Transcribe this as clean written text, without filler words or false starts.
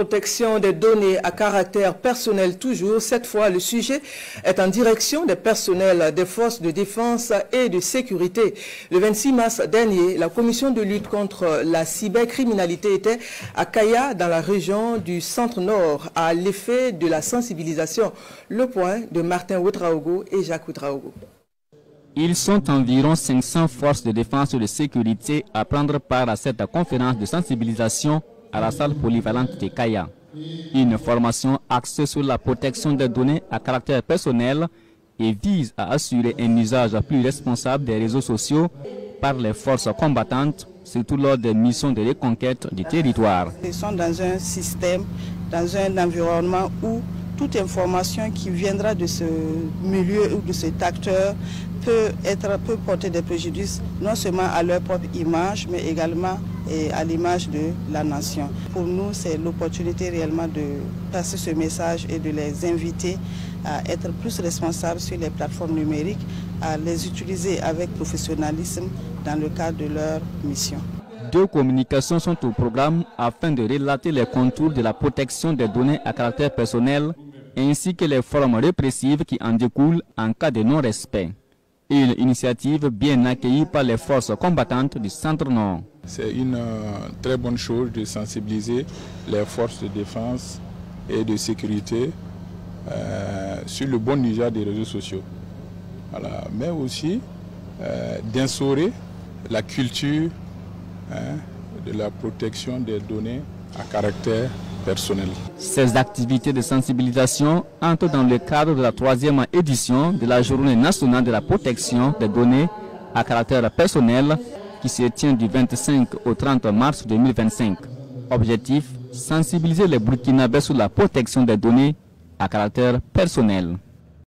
protection des données à caractère personnel toujours. Cette fois, le sujet est en direction des personnels des forces de défense et de sécurité. Le 26 mars dernier, la commission de lutte contre la cybercriminalité était à Kaya, dans la région du centre-nord, à l'effet de la sensibilisation. Le point de Martin Ouedraogo et Jacques Ouedraogo. Ils sont environ 500 forces de défense et de sécurité à prendre part à cette conférence de sensibilisation à la salle polyvalente de Kaya. Une formation axée sur la protection des données à caractère personnel et vise à assurer un usage plus responsable des réseaux sociaux par les forces combattantes, surtout lors des missions de reconquête du territoire. Ils sont dans un système, dans un environnement où toute information qui viendra de ce milieu ou de cet acteur peut porter des préjudices non seulement à leur propre image, mais également à l'image de la nation. Pour nous, c'est l'opportunité réellement de passer ce message et de les inviter à être plus responsables sur les plateformes numériques, à les utiliser avec professionnalisme dans le cadre de leur mission. 2 communications sont au programme afin de relater les contours de la protection des données à caractère personnel ainsi que les formes répressives qui en découlent en cas de non-respect. Une initiative bien accueillie par les forces combattantes du Centre-Nord. C'est une très bonne chose de sensibiliser les forces de défense et de sécurité sur le bon usage des réseaux sociaux. Voilà. Mais aussi d'instaurer la culture de la protection des données à caractère personnel. Ces activités de sensibilisation entrent dans le cadre de la 3e édition de la Journée nationale de la protection des données à caractère personnel qui se tient du 25 au 30 mars 2025. Objectif, sensibiliser les Burkinabés sur la protection des données à caractère personnel.